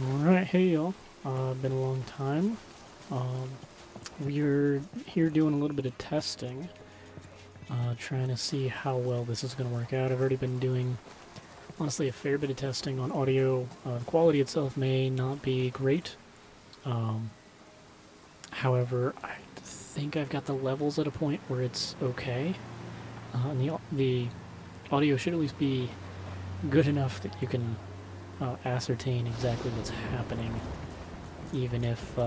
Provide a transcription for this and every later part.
Alright, hey y'all. Been a long time. Um, we're here doing a little bit of testing, trying to see how well this is going to work out. I've already been doing, honestly, a fair bit of testing on audio. The quality itself may not be great. Um, However, I think I've got the levels at a point where it's okay. And the audio should at least be good enough that you can ascertain exactly what's happening, even if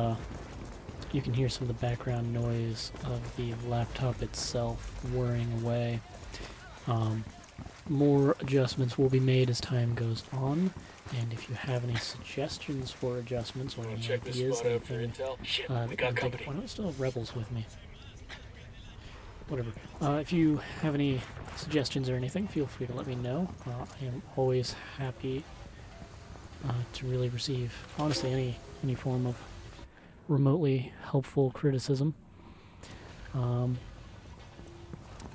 you can hear some of the background noise of the laptop itself whirring away. More adjustments will be made as time goes on, and if you have any suggestions for adjustments or any ideas, anything that you can take a point. I still have rebels with me. Whatever. If you have any suggestions or anything, feel free to let me know. I am always happy to really receive, honestly, any form of remotely helpful criticism.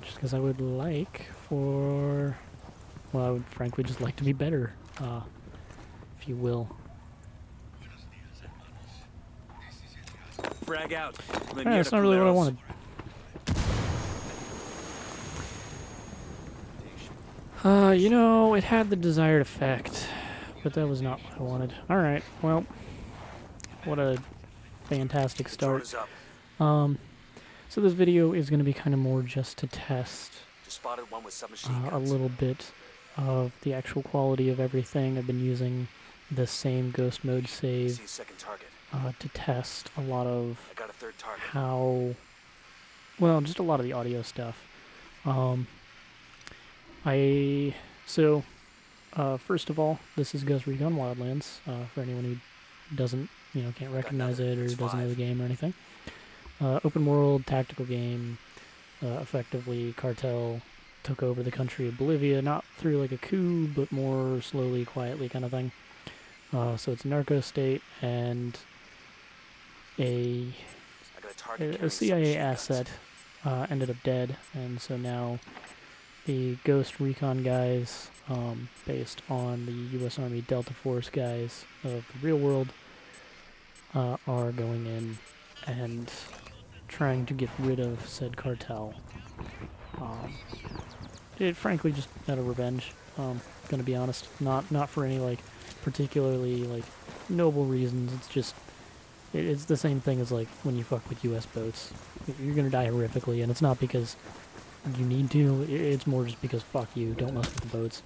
Just because I would like for, well, I would frankly just like to be better, if you will. Frag out. That's not really what I wanted. You know, it had the desired effect, but that was not what I wanted. Alright, well, what a fantastic start. So this video is going to be kind of more just to test a little bit of the actual quality of everything. I've been using the same ghost mode save to test a lot of how, well, just a lot of the audio stuff. First of all, this is Ghost Recon Wildlands, for anyone who doesn't, can't recognize it or doesn't know the game or anything. Open world, tactical game, effectively Cartel took over the country of Bolivia, not through like a coup, but more slowly, quietly kind of thing. So it's a narco state, and a CIA asset ended up dead, and so now the Ghost Recon guys, based on the U.S. Army Delta Force guys of the real world, are going in and trying to get rid of said cartel. It frankly just out of revenge. Gonna be honest, not for any like particularly like noble reasons. It's just it's the same thing as like when you fuck with U.S. boats. You're gonna die horrifically, and it's not because you need to. It's more just because fuck you. Don't mess with the boats.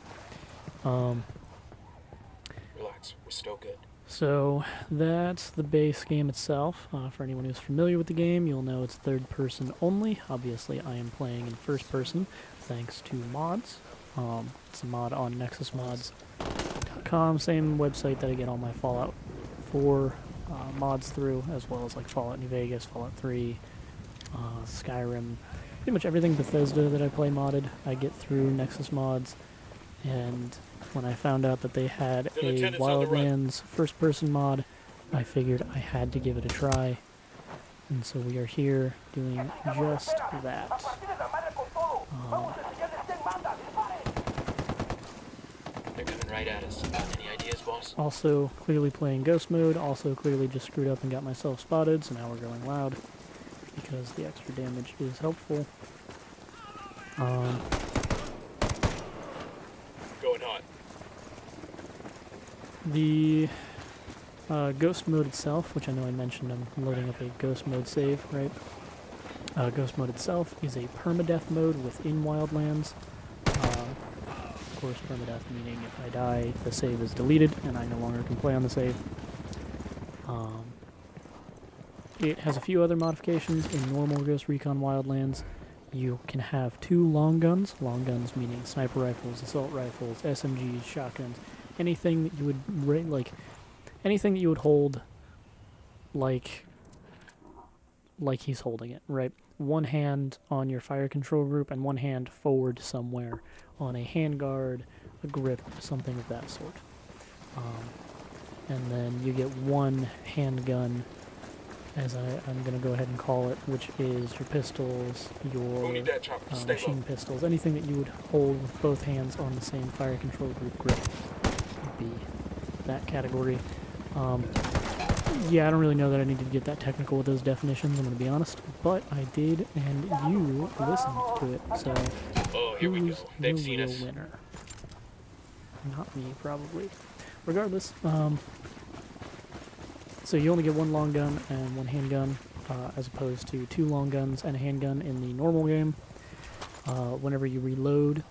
Relax, we're still good. So that's the base game itself. For anyone who's familiar with the game, you'll know it's third person only. Obviously, I am playing in first person thanks to mods. It's a mod on nexusmods.com, same website that I get all my Fallout 4 mods through, as well as like Fallout New Vegas, Fallout 3, Skyrim. Pretty much everything Bethesda that I play modded, I get through Nexus Mods. And when I found out that they had a Wildlands first-person mod, I figured I had to give it a try. And so we are here doing just that. They're coming right at us. Any ideas, boss? Also clearly playing Ghost Mode, also clearly just screwed up and got myself spotted, so now we're going loud, because the extra damage is helpful. Going hot. The Ghost Mode itself, which I know I mentioned, I'm loading up a Ghost Mode save, right? Ghost Mode itself is a permadeath mode within Wildlands. Of course, permadeath meaning if I die, the save is deleted, and I no longer can play on the save. It has a few other modifications. In normal Ghost Recon Wildlands, you can have 2 long guns meaning sniper rifles, assault rifles, SMGs, shotguns, anything that you would anything that you would hold like he's holding it, right? One hand on your fire control group and one hand forward somewhere on a handguard, a grip, something of that sort. And then you get one handgun, as I'm going to go ahead and call it, which is your pistols, your machine pistols, anything that you would hold with both hands on the same fire control group grip would be that category. Yeah, I don't really know that I needed to get that technical with those definitions, I'm going to be honest, but I did, and you listened to it, so Oh, here we go. who's the They've seen real us. winner? Not me, probably. Regardless, so you only get one long gun and one handgun, as opposed to two long guns and a handgun in the normal game. Whenever you reload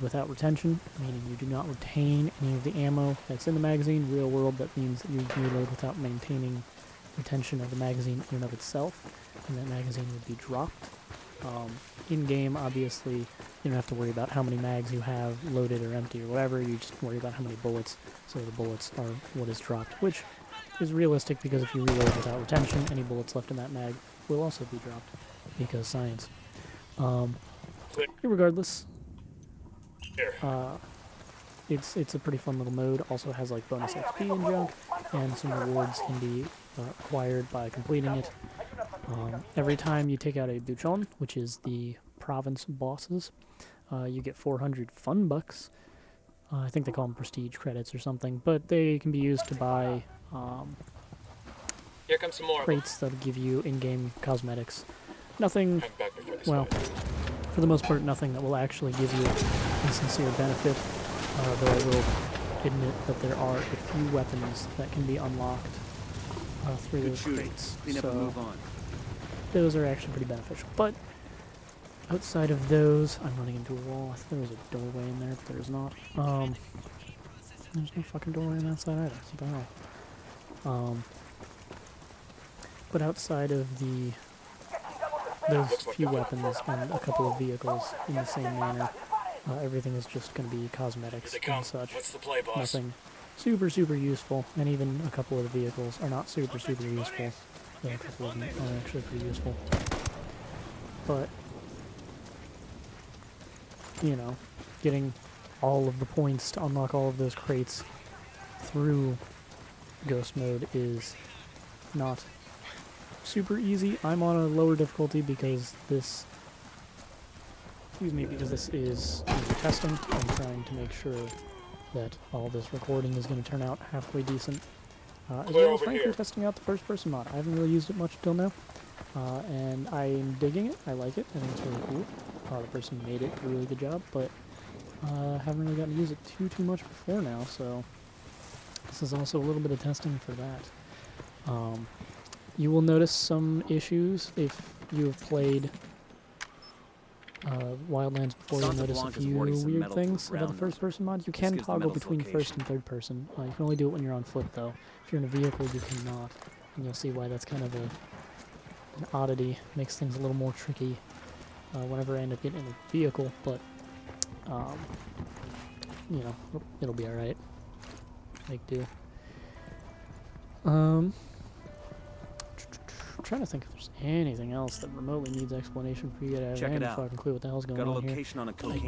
without retention, meaning you do not retain any of the ammo that's in the magazine. Real world, that means that you reload without maintaining retention of the magazine in and of itself, and that magazine would be dropped. In-game, obviously, you don't have to worry about how many mags you have loaded or empty or whatever. You just worry about how many bullets, so the bullets are what is dropped, which is realistic because if you reload without retention, any bullets left in that mag will also be dropped, because science. Regardless, Here. it's a pretty fun little mode. Also has like bonus XP and junk, and some rewards can be acquired by completing it. Every time you take out a buchon, which is the province bosses, you get 400 fun bucks. I think they call them prestige credits or something, but they can be used to buy Here comes some more. crates that give you in-game cosmetics. Nothing, I'm back before this well, fight. for the most part, nothing that will actually give you a sincere benefit, though I will admit that there are a few weapons that can be unlocked through those crates. So those are actually pretty beneficial. But outside of those, I'm running into a wall. I thought there was a doorway in there, but there's not. There's no fucking doorway on that side either. What the hell? But outside of those few weapons and a couple of vehicles in the same manner, everything is just going to be cosmetics and such. What's the play, boss? Nothing super useful, and even a couple of the vehicles are not super useful. Though a couple of them are actually pretty useful. But, you know, getting all of the points to unlock all of those crates through Ghost Mode is not super easy. I'm on a lower difficulty because this is testing. I'm trying to make sure that all this recording is going to turn out halfway decent. As well as frankly testing out the first person mod. I haven't really used it much till now, and I'm digging it. I like it. I think it's really cool. The person who made it did a really good job, but haven't really gotten to use it too much before now, so this is also a little bit of testing for that. You will notice some issues if you have played Wildlands before. You'll notice a few weird things about the first-person mod. You can toggle between first and third person. You can only do it when you're on foot, though. If you're in a vehicle, you cannot, and you'll see why that's kind of an oddity. Makes things a little more tricky whenever I end up getting in a vehicle, but you know, it'll be alright. Make do. Trying to think if there's anything else that remotely needs explanation for you to have any fucking clue what the hell's going on here. I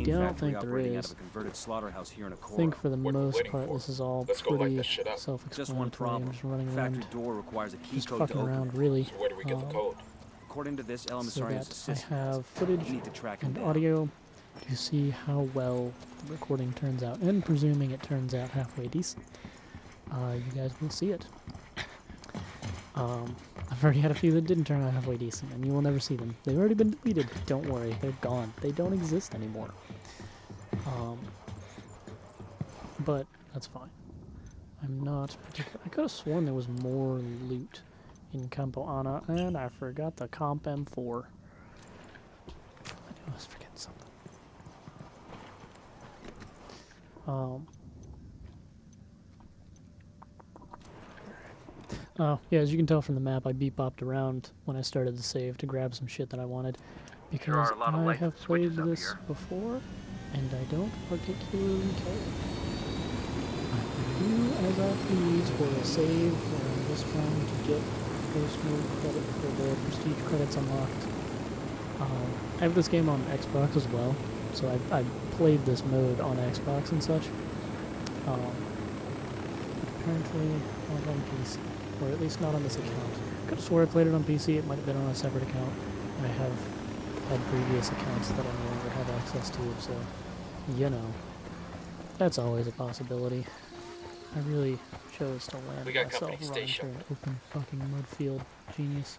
don't think there is. I think for the most part this is all pretty self-explanatory. I'm just running around, just fucking around really. So where do we get the code? According to this so that I have footage and audio to see how well the recording turns out, and presuming it turns out halfway decent, you guys will see it. I've already had a few that didn't turn out halfway decent, and you will never see them. They've already been deleted. Don't worry, they're gone. They don't exist anymore. But that's fine. I'm not particular. I could have sworn there was more loot in Campo Ana, and I forgot the Comp M4. I knew I was forgetting something. Oh, yeah, as you can tell from the map, I beep-bopped around when I started the save to grab some shit that I wanted, because I have played this before, and I don't particularly care. I can do as I please for a save where I'm just trying to get Ghost Mode credit for the prestige credits unlocked. I have this game on Xbox as well, so I've played this mode on Xbox and such. But apparently not on PC. Or at least not on this account. I could have swore I played it on PC, it might have been on a separate account. I have had previous accounts that I no longer have access to, so, you know, that's always a possibility. I really chose to land We got myself company. Stay running through sharp. an open fucking mud field. Genius.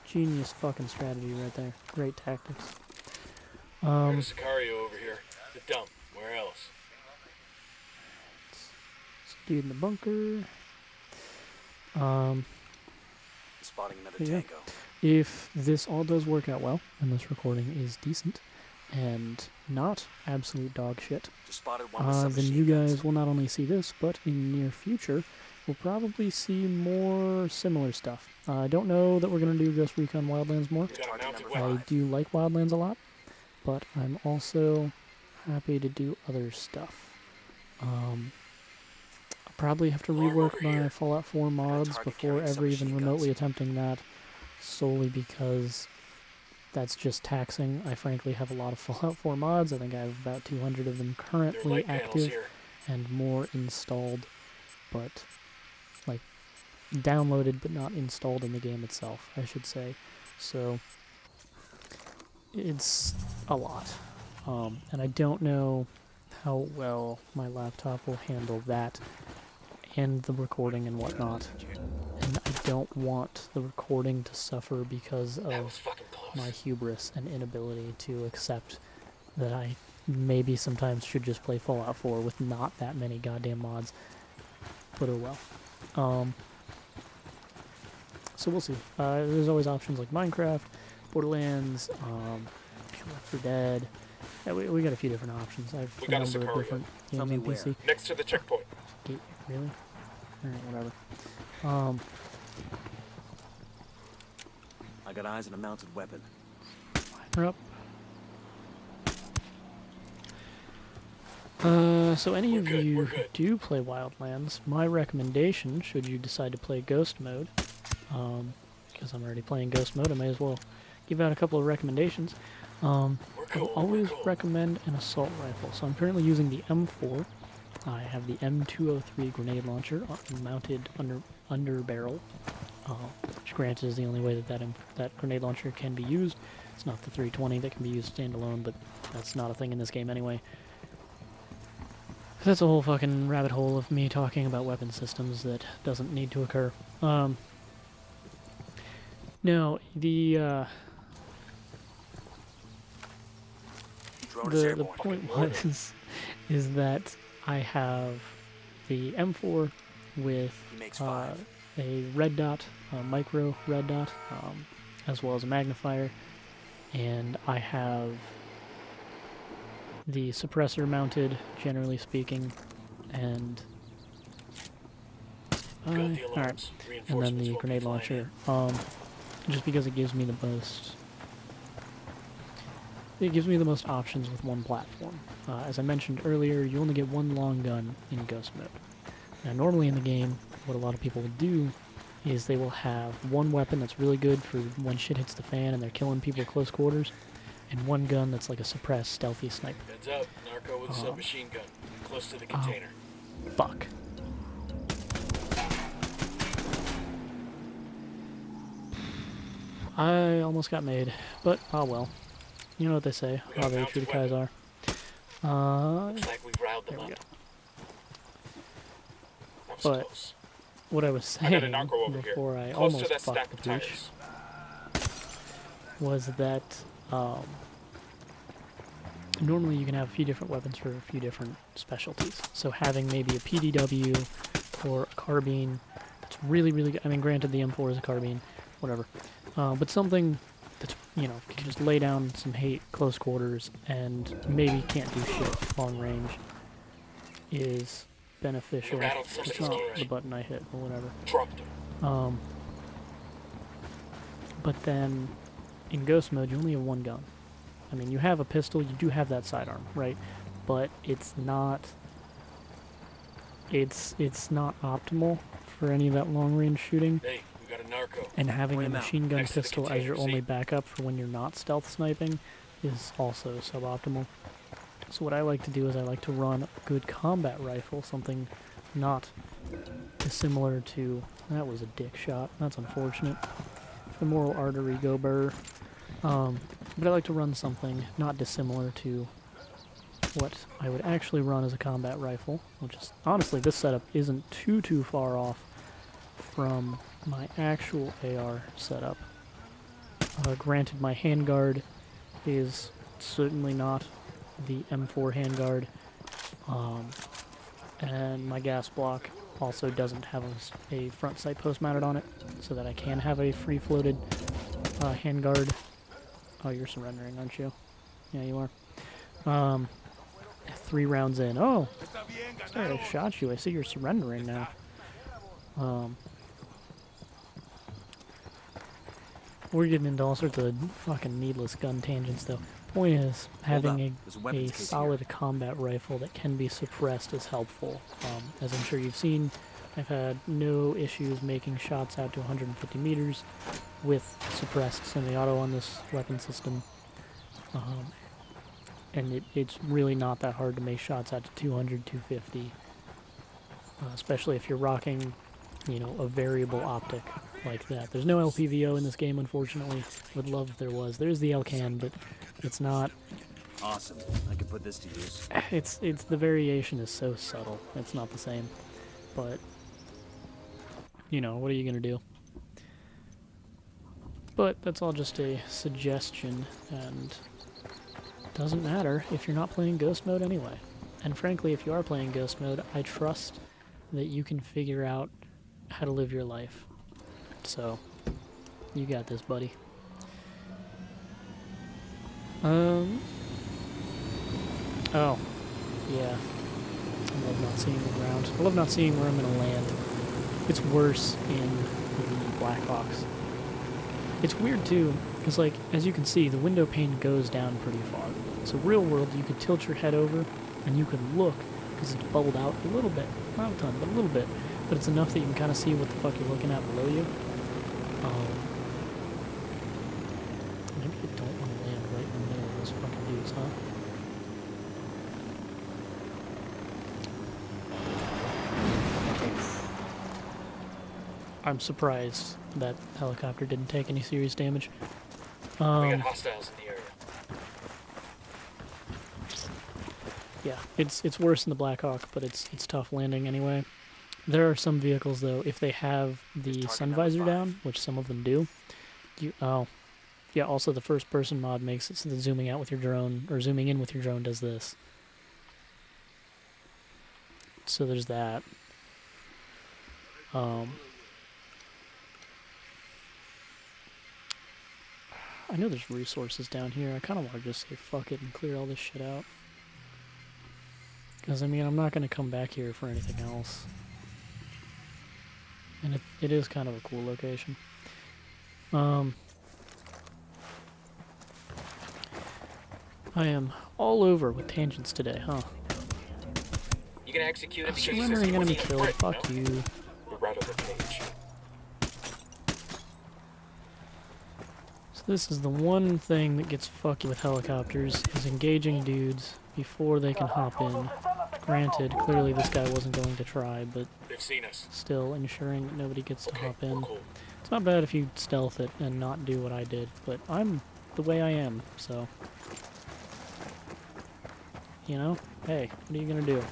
Genius fucking strategy right there. Great tactics. Heard a Sicario over here. The dump. Where else? Dude in the bunker. Spotting another Yeah. tango. If this all does work out well, and this recording is decent, and not absolute dog shit, Just spotted one with then you submachine guns. guys will not only see this, but in the near future, we'll probably see more similar stuff. I don't know that we're going to do Ghost Recon Wildlands more. We got a Target mounted number weapon. I 5. do like Wildlands a lot, but I'm also happy to do other stuff. I'll probably have to Alarm rework over my here. Fallout 4 mods target before carrying ever even submachine remotely guns. attempting that, solely because that's just taxing. I frankly have a lot of Fallout 4 mods. I think I have about 200 of them There are currently light panels active here. and more installed, but like downloaded but not installed in the game itself, I should say. So it's a lot. And I don't know how well my laptop will handle that and the recording and whatnot. And I don't want the recording to suffer because That was of fucking close. my hubris and inability to accept that I maybe sometimes should just play Fallout 4 with not that many goddamn mods. But oh well. So we'll see. There's always options like Minecraft, Borderlands, Left 4 Dead. Yeah, we got a few different options. I have We a got a number of Sicario. different Tell games me on where. PC. Next to the checkpoint. Really? Alright, whatever. I got eyes on a mounted weapon. We're up. So any We're of good, you we're who good. do play Wildlands, my recommendation, should you decide to play Ghost mode, because I'm already playing Ghost mode, I may as well give out a couple of recommendations. We're I cool. will always we're cool. recommend an assault rifle. So I'm currently using the M4. I have the M203 grenade launcher mounted under barrel, which granted is the only way that grenade launcher can be used. It's not the 320 that can be used standalone, but that's not a thing in this game anyway. That's a whole fucking rabbit hole of me talking about weapon systems that doesn't need to occur. No, the Drone is the airborne. point was is that I have the M4 with He makes 5. a red dot, a micro red dot, as well as a magnifier, and I have the suppressor mounted, generally speaking, and Got the alright, alarms. and then Reinforcements the won't be grenade flying launcher, just because it gives me the most. It gives me the most options with one platform. As I mentioned earlier, you only get one long gun in Ghost mode. Now, normally in the game, what a lot of people will do is they will have one weapon that's really good for when shit hits the fan and they're killing people at close quarters, and one gun that's like a suppressed, stealthy sniper. Heads up. Narco with a submachine gun. Close to the container. Fuck. I almost got made, but oh well. You know what they say, We got how a very true mounted to Kai's weapon. are. Looks like we riled them There we up. go. That was But close. what I was I got a saying narco over here. before I Close to almost that fucked stack the of pooch tires. was that normally you can have a few different weapons for a few different specialties. So having maybe a PDW or a carbine that's really, really good. I mean, granted the M4 is a carbine, whatever. But something that's, you know, can just lay down some hate close quarters and maybe can't do shit long range is beneficial. Rattled It's somebody's not cage. the button I hit or whatever. Dropped him. But then in Ghost mode, you only have one gun. I mean, you have a pistol, you do have that sidearm, right? But it's not optimal for any of that long range shooting. Hey, we got a narco. And having Point a him out. machine gun Next to the pistol as container, your see? only backup for when you're not stealth sniping is also suboptimal. So what I like to do is I like to run a good combat rifle, something not dissimilar to... That was a dick shot. That's unfortunate. Femoral artery go burr. But I like to run something not dissimilar to what I would actually run as a combat rifle, which is, honestly, this setup isn't too far off from my actual AR setup. Granted, my handguard is certainly not the M4 handguard, and my gas block also doesn't have a front sight post mounted on it, so that I can have a free-floated handguard. Oh, you're surrendering, aren't you? Yeah, you are. 3 rounds in. Oh, sorry, I shot you. I see you're surrendering now. We're getting into all sorts of fucking needless gun tangents, though. Point is, having a solid combat rifle that can be suppressed is helpful. As I'm sure you've seen, I've had no issues making shots out to 150 meters with suppressed semi-auto on this weapon system. And it's really not that hard to make shots out to 200, 250. Especially if you're rocking, you know, a variable optic like that. There's no LPVO in this game, unfortunately. Would love if there was. There's the LCAN, but it's not. Awesome. I could put this to use. It's the variation is so subtle. It's not the same. But you know, what are you gonna do? But that's all just a suggestion, and doesn't matter if you're not playing Ghost Mode anyway. And frankly, if you are playing Ghost Mode, I trust that you can figure out how to live your life. So, you got this, buddy. Oh. Yeah. I love not seeing the ground. I love not seeing where I'm going to land. It's worse in the Blackhawks. It's weird, too, because, like, as you can see, the window pane goes down pretty far. So real world, you could tilt your head over, and you could look, because it's bubbled out a little bit. Not a ton, but a little bit. But it's enough that you can kind of see what the fuck you're looking at below you. Maybe you don't want to land right in the middle of those fucking dudes, huh? I'm surprised that helicopter didn't take any serious damage. We got hostiles in the area. Yeah, it's worse in the Blackhawk, but it's tough landing anyway. There are some vehicles, though, if they have the sun visor down, which some of them do, yeah, also the first-person mod makes it so that zooming out with your drone, or zooming in with your drone does this. So there's that. I know there's resources down here. I kind of want to just say fuck it and clear all this shit out. Because, I mean, I'm not going to come back here for anything else. And it is kind of a cool location. I am all over with tangents today, huh? You can execute it because Surrendering enemy killed. Fuck you. We're right on the page. So this is the one thing that gets fucky with helicopters, is engaging dudes before they can hop in. Granted, clearly this guy wasn't going to try, but They've seen us. still ensuring that nobody gets to hop in. Cool. It's not bad if you stealth it and not do what I did, but I'm the way I am, so... You know? Hey, what are you gonna do?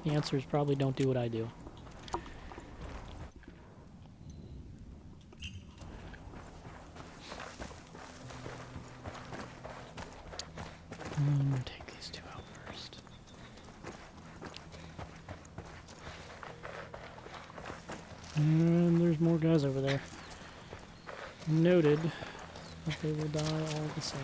The answer is probably don't do what I do. Take these two out first. And there's more guys over there. Noted that they will die all the same.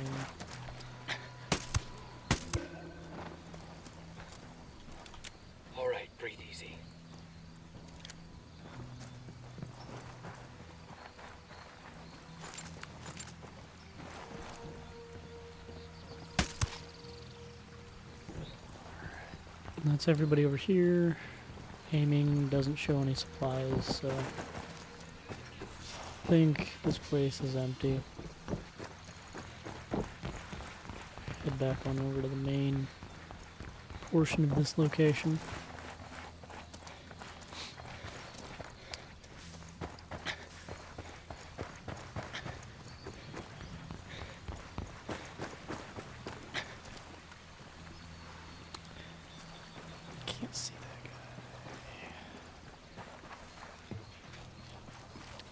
Alright, breathe easy. That's everybody over here. Aiming doesn't show any supplies, so I think this place is empty. Head back on over to the main portion of this location.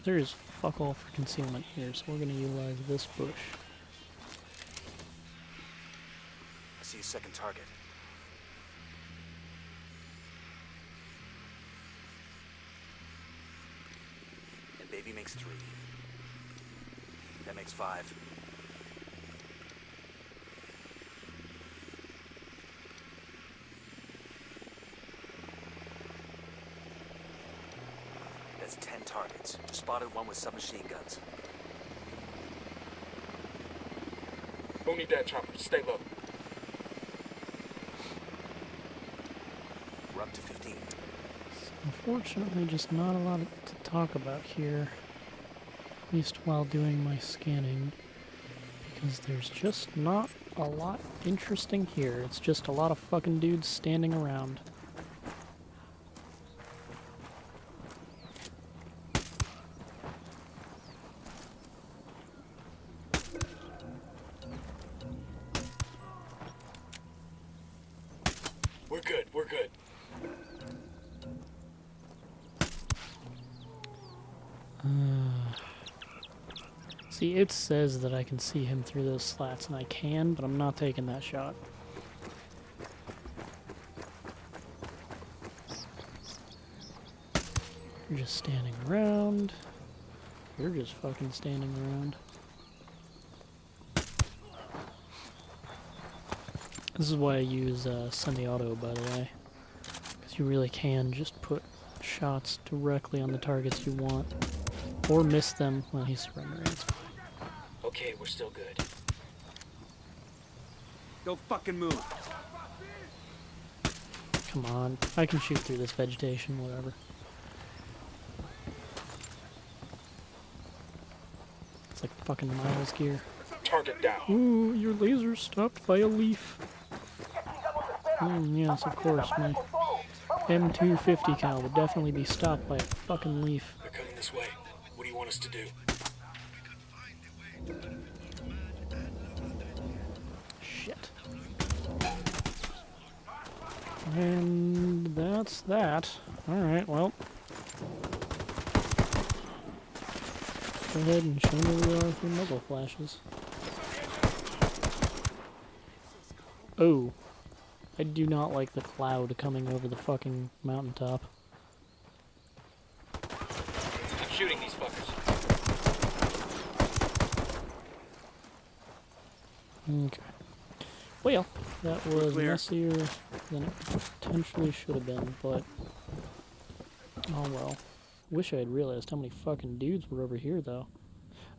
There is fuck all for concealment here, so we're going to utilize this bush. I see a second target. And baby makes 3. That makes 5. That's 10 targets. Just spotted one with submachine guns. Who need that chopper? Stay low. We're up to 15. Unfortunately, just not a lot to talk about here, at least while doing my scanning, because there's just not a lot interesting here. It's just a lot of fucking dudes standing around. We're good, we're good. See, it says that I can see him through those slats, and I can, but I'm not taking that shot. You're just standing around. You're just fucking standing around. This is why I use semi-auto, by the way. Because you really can just put shots directly on the targets you want. Or miss them when he's surrendering. It's fine. Okay, we're still good. Don't fucking move. Come on. I can shoot through this vegetation, whatever. It's like fucking Miles gear. Target down. Ooh, your laser's stopped by a leaf. Yes, of course. My M250 cal would definitely be stopped by a fucking leaf. They're coming this way. What do you want us to do? Shit. And that's that. Alright, well. Go ahead and show me where you are with your muzzle flashes. Oh. I do not like the cloud coming over the fucking mountaintop. I'm shooting these fuckers. Okay. Well, that was messier than it potentially should have been, but oh well. Wish I had realized how many fucking dudes were over here, though.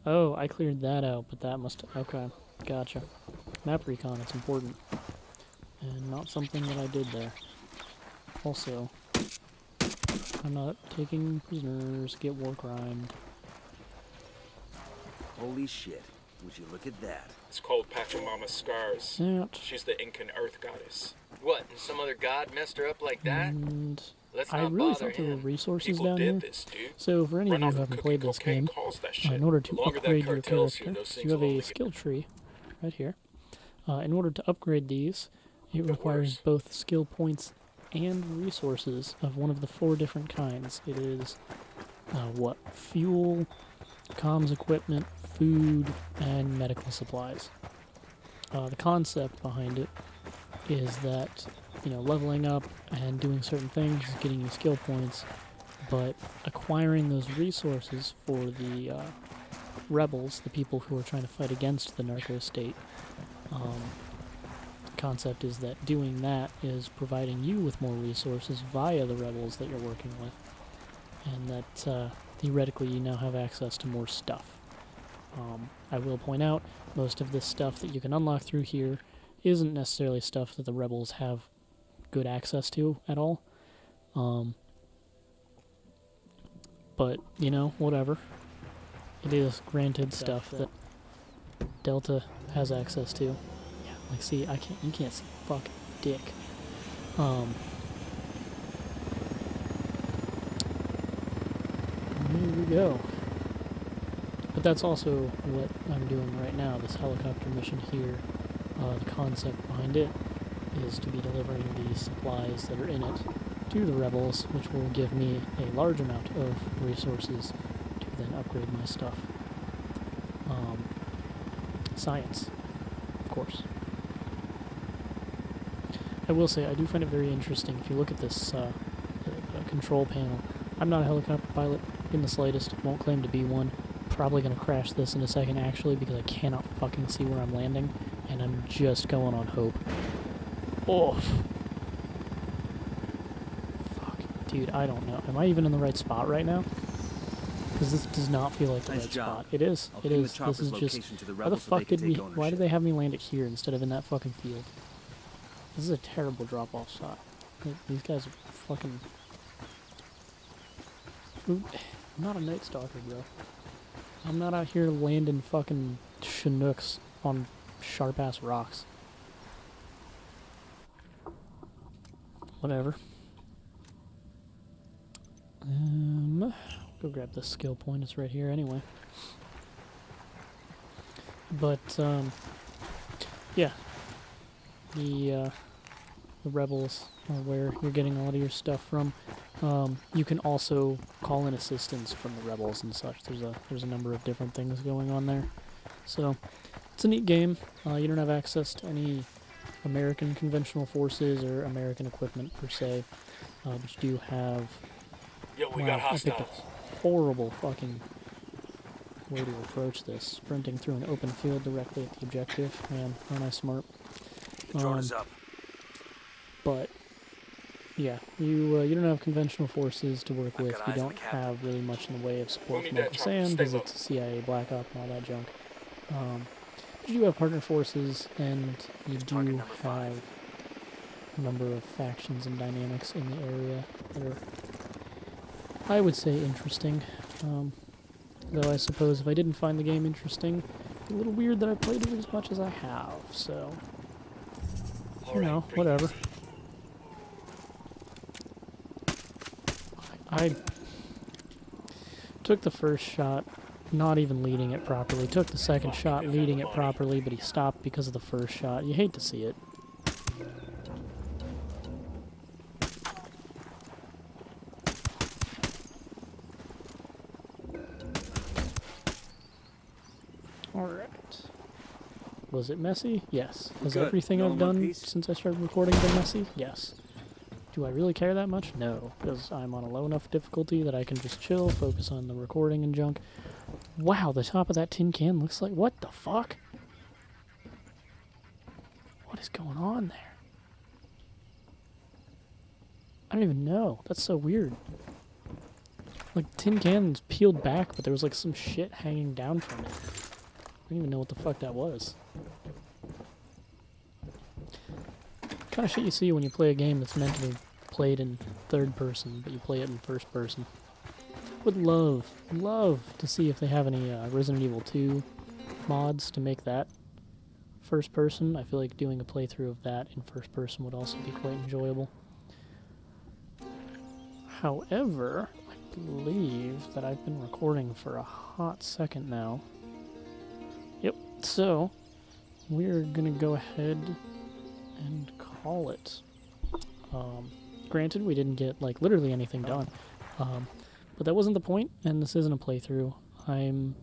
Oh, I cleared that out, but that must... Okay, gotcha. Map recon, it's important. And not something that I did there. Also, I'm not taking prisoners, get war crime. Holy shit. Would you look at that? It's called Pachamama's scars. That. She's the Incan earth goddess. What, and some other god messed her up like that? And Let's I not really bother thought there were him. resources People down here. did this, dude. So for any of Run you off who of haven't cooking played this cocaine game, calls that shit. in order The to longer that upgrade your cartel's here, character, those things you have will a only skill tree right here. In order to upgrade these, it requires worst. both skill points and resources of one of the 4 different kinds. It is, fuel, comms equipment, food, and medical supplies. The concept behind it is that, leveling up and doing certain things is getting you skill points, but acquiring those resources for the rebels, the people who are trying to fight against the narco state, concept is that doing that is providing you with more resources via the rebels that you're working with, and that theoretically you now have access to more stuff. I will point out, most of this stuff that you can unlock through here isn't necessarily stuff that the rebels have good access to at all. But, whatever. It is granted stuff that Delta has access to. Yeah, like, see, you can't see fucking dick. Here we go. But that's also what I'm doing right now, this helicopter mission here. The concept behind it is to be delivering the supplies that are in it to the rebels, which will give me a large amount of resources to then upgrade my stuff. Science, of course. I will say, I do find it very interesting. If you look at this the control panel, I'm not a helicopter pilot in the slightest. Won't claim to be one. Probably going to crash this in a second, actually, because I cannot fucking see where I'm landing, and I'm just going on hope. Oh. Fuck. Dude, I don't know. Am I even in the right spot right now? Because this does not feel like the right spot. It is. It is. This is just... How the fuck did we... Why did they have me land it here instead of in that fucking field? This is a terrible drop-off shot. These guys are fucking... I'm not a Night Stalker, bro. I'm not out here landing fucking Chinooks on sharp-ass rocks. Whatever. Go grab this skill point. It's right here anyway. But, yeah. The rebels are where you're getting a lot of your stuff from. You can also call in assistance from the rebels and such. There's a number of different things going on there. So, it's a neat game. You don't have access to any American conventional forces or American equipment per se. But you do have... Yo, we got I picked a hostiles. horrible fucking way to approach this. Sprinting through an open field directly at the objective. Man, aren't I smart? The drone is up. But yeah, you don't have conventional forces to work with. got You eyes on don't the captain. have really much in the way of support We'll from need Uncle that Sam truck. because Stay it's CIA, Black Op, and all that junk. But you do have partner forces, and you Target do number 5. have a number of factions and dynamics in the area that are, I would say, interesting. Though I suppose if I didn't find the game interesting, it's a little weird that I played it as much as I have. So, you know, whatever. I took the first shot, not even leading it properly. Took the second shot, leading it properly, but he stopped because of the first shot. You hate to see it. Alright. Was it messy? Yes. Has Good. everything All I've in one done piece? since I started recording been messy? Yes. Do I really care that much? No, because I'm on a low enough difficulty that I can just chill, focus on the recording and junk. Wow, the top of that tin can looks like... What the fuck? What is going on there? I don't even know. That's so weird. Like, tin can's peeled back, but there was like some shit hanging down from it. I don't even know what the fuck that was. Kind of shit you see when you play a game that's meant to be played in third person, but you play it in first person. Would love to see if they have any Resident Evil 2 mods to make that first person. I feel like doing a playthrough of that in first person would also be quite enjoyable. However, I believe that I've been recording for a hot second now. Yep, so we're gonna go ahead and call it. Granted, we didn't get, like, literally anything done. But that wasn't the point, and this isn't a playthrough. I'm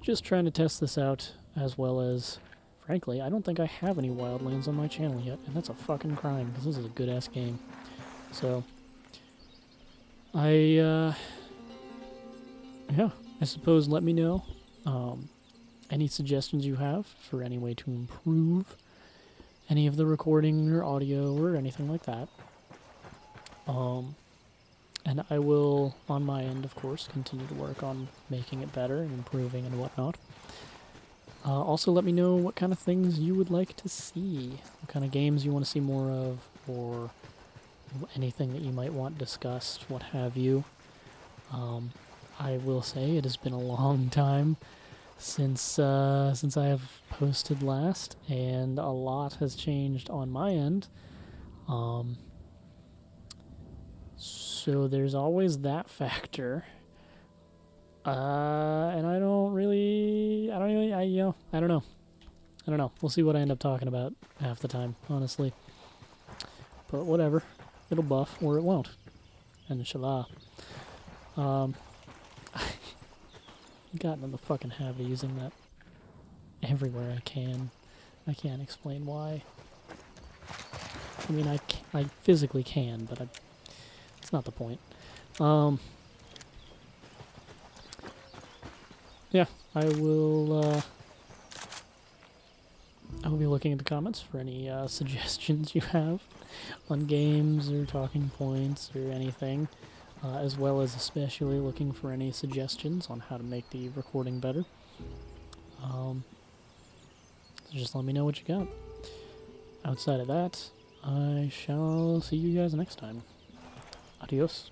just trying to test this out, as well as, frankly, I don't think I have any Wildlands on my channel yet, and that's a fucking crime, because this is a good-ass game. So, yeah, I suppose let me know any suggestions you have for any way to improve any of the recording or audio or anything like that. And I will, on my end, of course, continue to work on making it better and improving and whatnot. Also, let me know what kind of things you would like to see, what kind of games you want to see more of, or anything that you might want discussed, what have you. I will say it has been a long time since I have posted last, and a lot has changed on my end. So there's always that factor. And I don't know. We'll see what I end up talking about half the time, honestly. But whatever. It'll buff, or it won't. Inshallah. gotten in the fucking habit of using that everywhere I can. I can't explain why. I mean, I physically can, but it's not the point. Yeah, I will be looking at the comments for any suggestions you have on games or talking points or anything, as well as especially looking for any suggestions on how to make the recording better. So just let me know what you got. Outside of that, I shall see you guys next time. Adios.